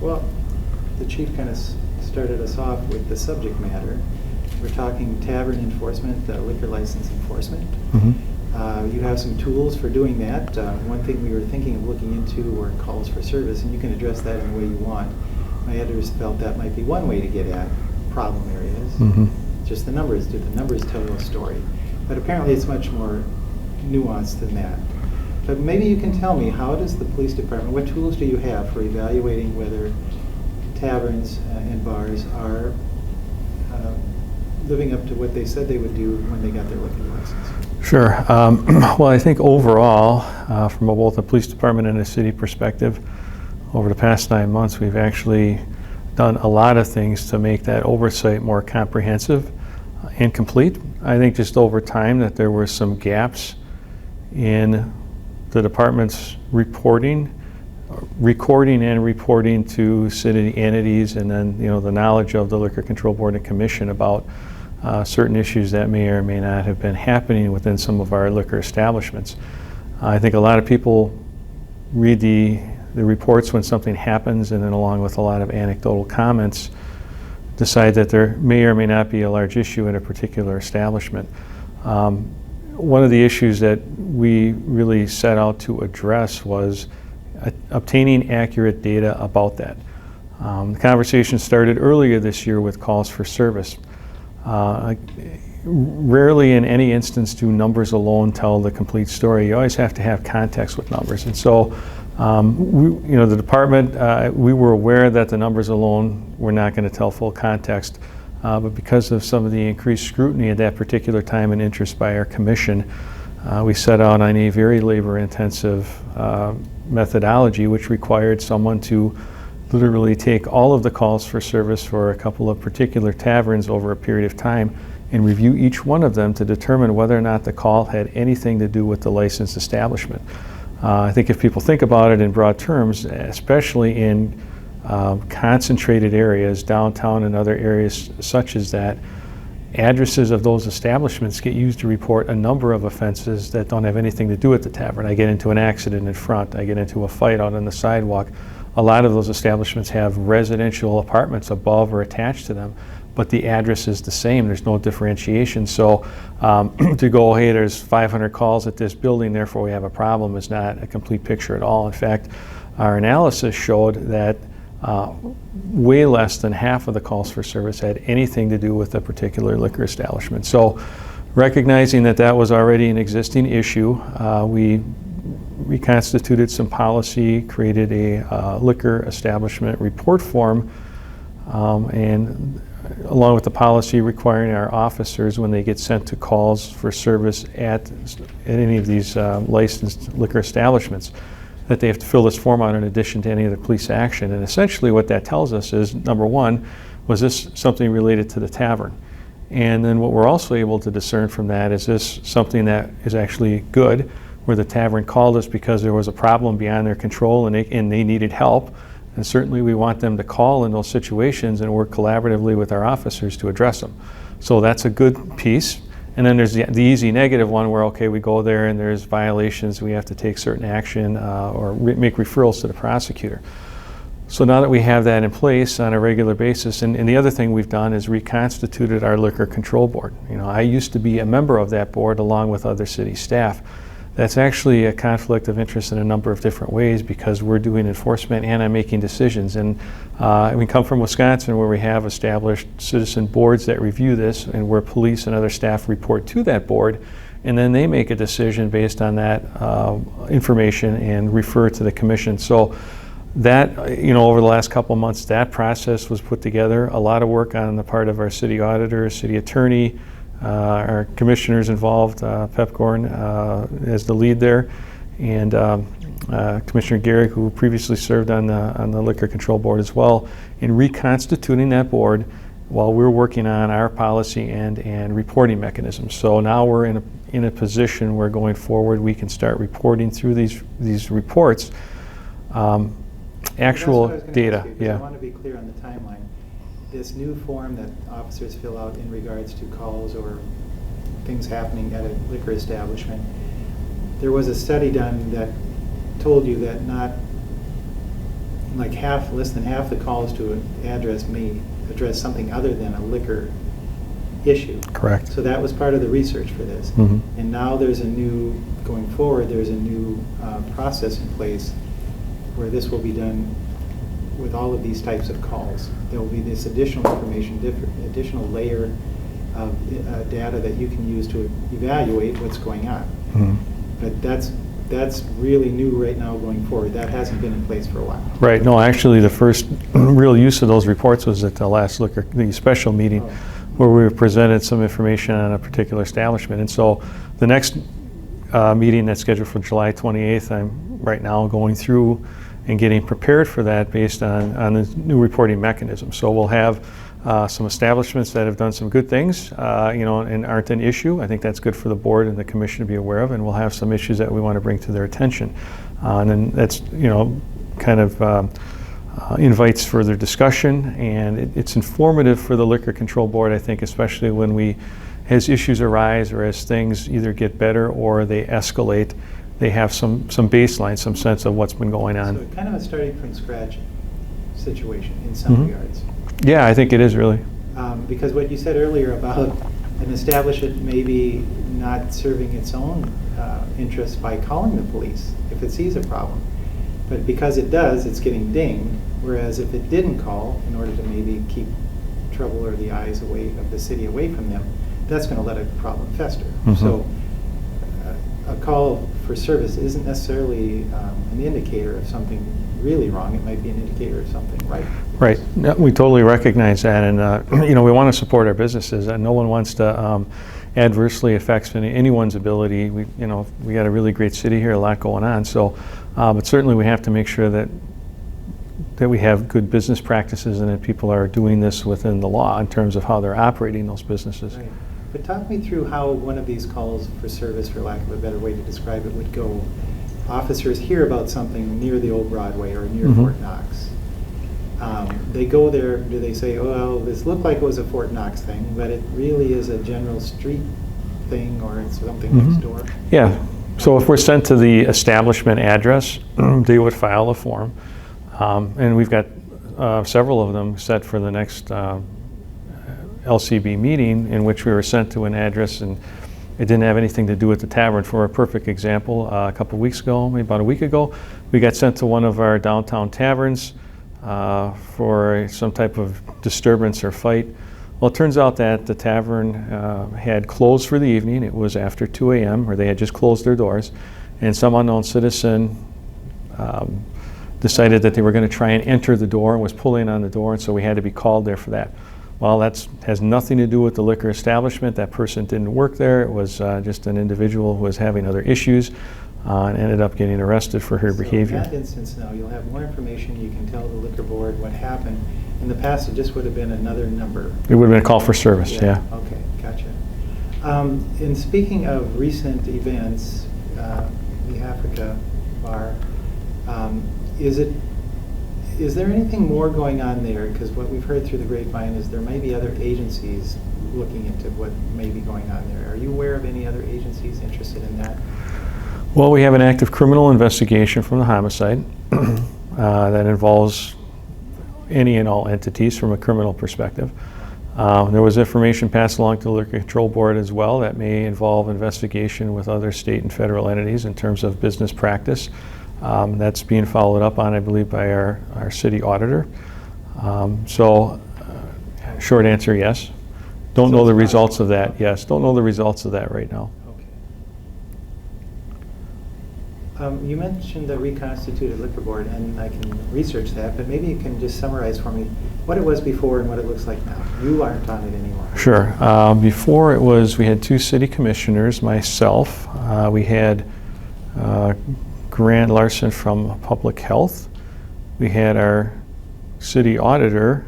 Well, the chief kind of started us off with the subject matter. We're talking tavern enforcement, liquor license enforcement. You have some tools for doing that. One thing we were thinking of looking into were calls for service, and you can address that in the way you want. My editors felt that might be one way to get at problem areas. Just the numbers. Do the numbers tell you a story? But apparently it's much more nuanced than that. But maybe you can tell me, how does the police department, what tools do you have for evaluating whether taverns and bars are living up to what they said they would do when they got their liquor license? Sure. Well, I think overall, from both the police department and a city perspective, over the past 9 months, we've actually done a lot of things to make that oversight more comprehensive and complete. I think just over time that there were some gaps in the department's recording and reporting to city entities, and then the knowledge of the Liquor Control Board and Commission about certain issues that may or may not have been happening within some of our liquor establishments. I think a lot of people read the reports when something happens, and then along with a lot of anecdotal comments, decide that there may or may not be a large issue in a particular establishment. One of the issues that we really set out to address was obtaining accurate data about that. The conversation started earlier this year with calls for service. Rarely in any instance do numbers alone tell the complete story. You always have to have context with numbers. And so, the department, we were aware that the numbers alone were not going to tell full context, but because of some of the increased scrutiny at that particular time and interest by our commission, we set out on a very labor-intensive methodology, which required someone to literally take all of the calls for service for a couple of particular taverns over a period of time and review each one of them to determine whether or not the call had anything to do with the licensed establishment. I think if people think about it in broad terms, especially in concentrated areas, downtown and other areas such as that, addresses of those establishments get used to report a number of offenses that don't have anything to do with the tavern. I get into an accident in front, I get into a fight out on the sidewalk. A lot of those establishments have residential apartments above or attached to them, but the address is the same. There's no differentiation. So to go, hey, there's 500 calls at this building, therefore we have a problem, is not a complete picture at all. In fact, our analysis showed that way less than half of the calls for service had anything to do with a particular liquor establishment. So recognizing that that was already an existing issue, we reconstituted some policy, created a liquor establishment report form, and along with the policy requiring our officers, when they get sent to calls for service at any of these licensed liquor establishments, that they have to fill this form out in addition to any of the police action. And essentially what that tells us is, number one, was this something related to the tavern? And then what we're also able to discern from that, is this something that is actually good, where the tavern called us because there was a problem beyond their control and they needed help. And certainly we want them to call in those situations and work collaboratively with our officers to address them. So that's a good piece. And then there's the easy negative one where, okay, we go there and there's violations, we have to take certain action or make referrals to the prosecutor. So now that we have that in place on a regular basis, and the other thing we've done is reconstituted our Liquor Control Board. I used to be a member of that board along with other city staff. That's actually a conflict of interest in a number of different ways, because we're doing enforcement and I'm making decisions. And we come from Wisconsin, where we have established citizen boards that review this, and where police and other staff report to that board, and then they make a decision based on that information and refer to the commission. So that, over the last couple of months, that process was put together. A lot of work on the part of our city auditor, city attorney, our commissioners involved, Pepcorn as the lead there, and Commissioner Garrick, who previously served on the Liquor Control Board as well, in reconstituting that board while we're working on our policy and reporting mechanisms. So now we're in a position where going forward we can start reporting through these reports actual data. I want to be clear on the timeline. This new form that officers fill out in regards to calls or things happening at a liquor establishment, there was a study done that told you that not like less than half the calls to an address may address something other than a liquor issue. Correct. So that was part of the research for this. And now going forward, there's a new process in place where this will be done with all of these types of calls. There will be this additional information, additional layer of data that you can use to evaluate what's going on. But that's really new right now going forward. That hasn't been in place for a while. Right. No, actually, the first real use of those reports was at the last the special meeting, where we presented some information on a particular establishment. And so the next meeting that's scheduled for July 28th, I'm right now going through and getting prepared for that based on the new reporting mechanism. So we'll have some establishments that have done some good things, and aren't an issue. I think that's good for the board and the commission to be aware of, and we'll have some issues that we want to bring to their attention. And then that's, kind of invites further discussion, and it's informative for the Liquor Control Board, I think, especially when as issues arise or as things either get better or they escalate, they have some baseline, some sense of what's been going on. So kind of a starting from scratch situation in some regards. Yeah, I think it is really. Because what you said earlier about an establishment maybe not serving its own interests by calling the police if it sees a problem. But because it does, it's getting dinged, whereas if it didn't call in order to maybe keep trouble or the eyes of the city away from them, that's going to let a problem fester. So a call for service isn't necessarily an indicator of something really wrong. It might be an indicator of something right. Right. Yeah, we totally recognize that, and we want to support our businesses, and no one wants to adversely affect anyone's ability. We got a really great city here, a lot going on. So, but certainly we have to make sure that we have good business practices and that people are doing this within the law in terms of how they're operating those businesses. Right. But talk me through how one of these calls for service, for lack of a better way to describe it, would go. Officers hear about something near the old Broadway or near Fort Knox. They go there, do they say, oh, well, this looked like it was a Fort Knox thing, but it really is a general street thing, or it's something next door? Yeah. So if we're sent to the establishment address, they would file a form. And we've got several of them set for the next LCB meeting, in which we were sent to an address, and it didn't have anything to do with the tavern. For a perfect example, a couple weeks ago, maybe about a week ago, we got sent to one of our downtown taverns for some type of disturbance or fight. Well, it turns out that the tavern had closed for the evening. It was after 2 a.m., or they had just closed their doors, and some unknown citizen decided that they were going to try and enter the door and was pulling on the door, and so we had to be called there for that. Well, that has nothing to do with the liquor establishment. That person didn't work there. It was just an individual who was having other issues and ended up getting arrested for her behavior. In that instance now, you'll have more information. You can tell the liquor board what happened. In the past, it just would have been another number. It would have been a call for service, yeah. Okay, gotcha. And speaking of recent events, the Africa bar, is there anything more going on there? Because what we've heard through the grapevine is there may be other agencies looking into what may be going on there. Are you aware of any other agencies interested in that? Well, we have an active criminal investigation from the homicide that involves any and all entities from a criminal perspective. There was information passed along to the Liquor Control Board as well that may involve investigation with other state and federal entities in terms of business practice. That's being followed up on, I believe, by our city auditor. Short answer, yes. Don't know the results of that. Yes, don't know the results of that right now. Okay. You mentioned the Reconstituted Liquor Board, and I can research that, but maybe you can just summarize for me what it was before and what it looks like now. You aren't on it anymore. Sure. Before we had two city commissioners, myself. We had Grant Larson from Public Health. We had our city auditor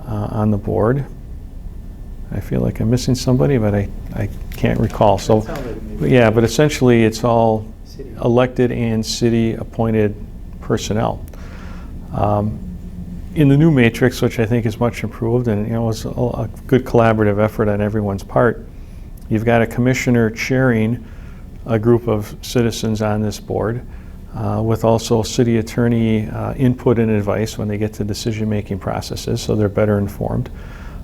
on the board. I feel like I'm missing somebody, but I can't recall. So, yeah, but essentially it's all elected and city appointed personnel. In the new matrix, which I think is much improved, and it was a good collaborative effort on everyone's part, you've got a commissioner chairing a group of citizens on this board. with also city attorney input and advice when they get to decision-making processes, so they're better informed.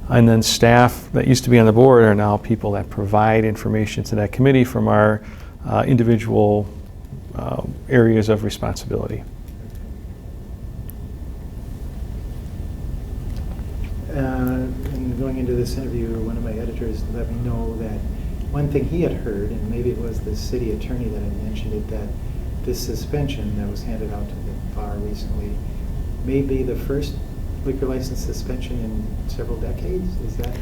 And then staff that used to be on the board are now people that provide information to that committee from our individual areas of responsibility. And going into this interview, one of my editors let me know that one thing he had heard, and maybe it was the city attorney that had mentioned it, that this suspension that was handed out to the bar recently may be the first liquor license suspension in several decades. Is that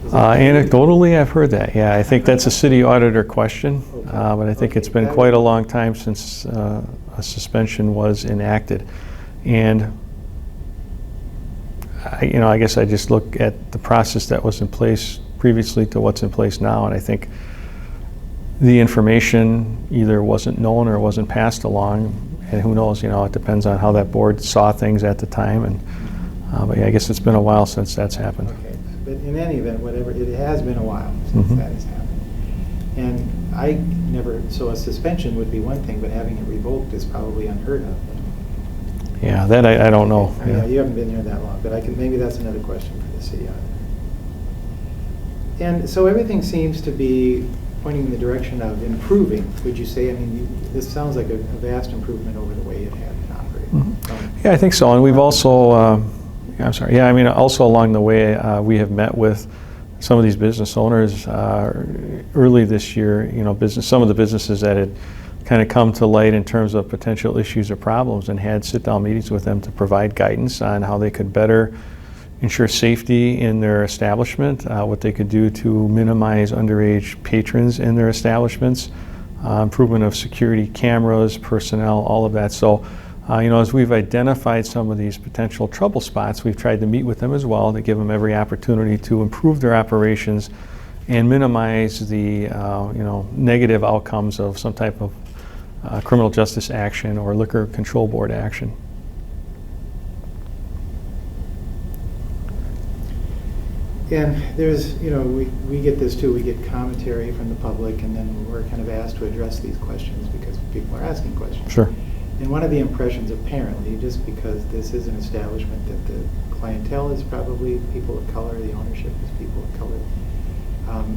anecdotally, I've heard that. Yeah, I think that's a city auditor question, Okay. but I think it's been quite a long time since a suspension was enacted. And I guess I just look at the process that was in place previously to what's in place now, and I think the information either wasn't known or wasn't passed along, and who knows, it depends on how that board saw things at the time. And but yeah, I guess it's been a while since that's happened. Okay, but in any event, whatever, it has been a while since that has happened. And so a suspension would be one thing, but having it revoked is probably unheard of. Yeah, that I don't know. Yeah, you haven't been here that long, but maybe that's another question for the city auditor. And so everything seems to be pointing in the direction of improving, would you say? I mean, this sounds like a vast improvement over the way it had been operating. Yeah, I think so. And we've also, also along the way, we have met with some of these business owners early this year, some of the businesses that had kind of come to light in terms of potential issues or problems, and had sit-down meetings with them to provide guidance on how they could better ensure safety in their establishment, what they could do to minimize underage patrons in their establishments, improvement of security cameras, personnel, all of that. So, as we've identified some of these potential trouble spots, we've tried to meet with them as well to give them every opportunity to improve their operations and minimize the negative outcomes of some type of criminal justice action or liquor control board action. And there's, we get this too, we get commentary from the public, and then we're kind of asked to address these questions because people are asking questions. Sure. And one of the impressions, apparently, just because this is an establishment that the clientele is probably people of color, the ownership is people of color,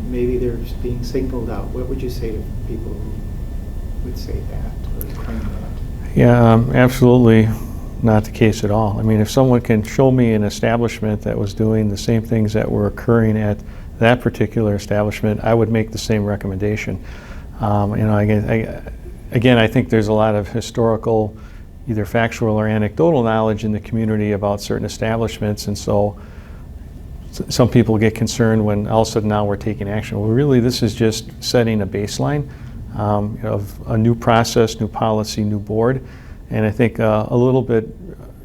maybe they're being singled out. What would you say to people who would say that or claim that? Yeah, absolutely not the case at all. I mean, if someone can show me an establishment that was doing the same things that were occurring at that particular establishment, I would make the same recommendation. Again, I think there's a lot of historical, either factual or anecdotal knowledge in the community about certain establishments, and so some people get concerned when all of a sudden now we're taking action. Well, really, this is just setting a baseline of a new process, new policy, new board, and I think a little bit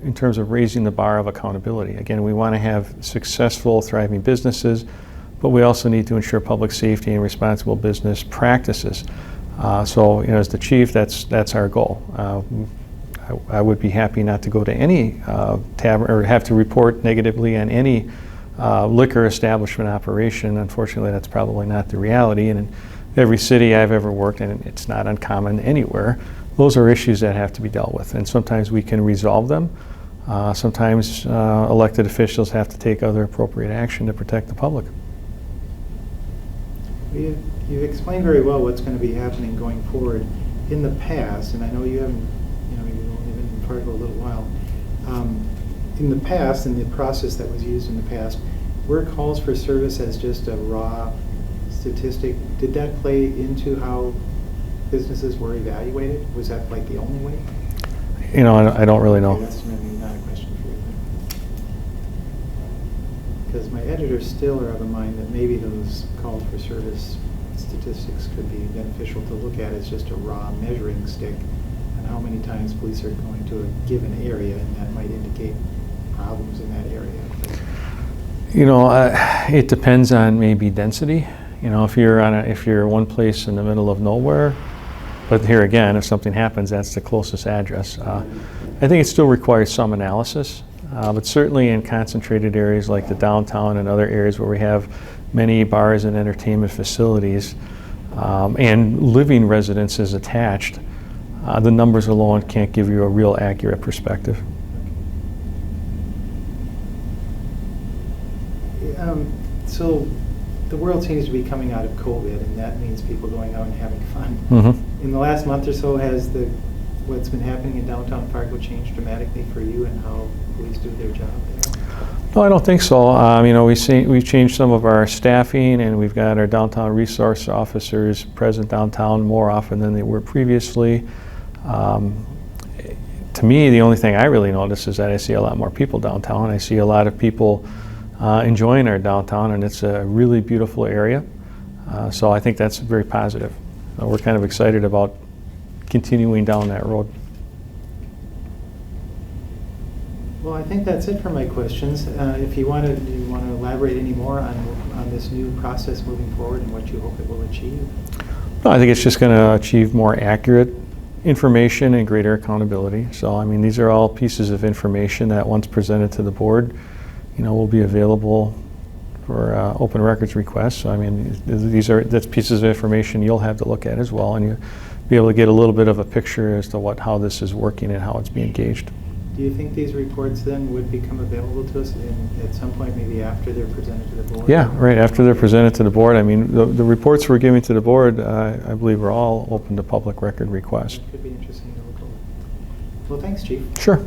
in terms of raising the bar of accountability. Again, we want to have successful, thriving businesses, but we also need to ensure public safety and responsible business practices. So, as the chief, that's our goal. I would be happy not to go to any tavern or have to report negatively on any liquor establishment operation. Unfortunately, that's probably not the reality. And in every city I've ever worked in, it's not uncommon anywhere, those are issues that have to be dealt with. And sometimes we can resolve them. Sometimes elected officials have to take other appropriate action to protect the public. You've explained very well what's going to be happening going forward. In the past, and I know you haven't, you've only been in Fargo a little while. In the past, in the process that was used in the past, were calls for service as just a raw statistic? Did that play into how businesses were evaluated? Was that like the only way? I don't really know. Okay, that's maybe not a question for you then. Because my editors still are of the mind that maybe those calls for service statistics could be beneficial to look at as just a raw measuring stick on how many times police are going to a given area, and that might indicate problems in that area. It depends on maybe density. If you're one place in the middle of nowhere, but here again, if something happens, that's the closest address. I think it still requires some analysis, but certainly in concentrated areas like the downtown and other areas where we have many bars and entertainment facilities and living residences attached, the numbers alone can't give you a real accurate perspective. So the world seems to be coming out of COVID, and that means people going out and having fun. Mm-hmm. In the last month or so, has what's been happening in downtown Fargo changed dramatically for you and how police do their job there? No, I don't think so. We've changed some of our staffing, and we've got our downtown resource officers present downtown more often than they were previously. To me, the only thing I really notice is that I see a lot more people downtown. I see a lot of people enjoying our downtown, and it's a really beautiful area. So I think that's very positive. We're kind of excited about continuing down that road. Well, I think that's it for my questions. If you want to elaborate any more on this new process moving forward and what you hope it will achieve? I think it's just going to achieve more accurate information and greater accountability. So, I mean, these are all pieces of information that once presented to the board, will be available for open records requests. So, I mean, that's pieces of information you'll have to look at as well, and you'll be able to get a little bit of a picture as to how this is working and how it's being gauged. Do you think these reports then would become available to us at some point, maybe after they're presented to the board? Yeah, right, after they're presented to the board. I mean, the reports we're giving to the board, I believe, are all open to public record request. It could be interesting to look over. Well, thanks, Chief. Sure.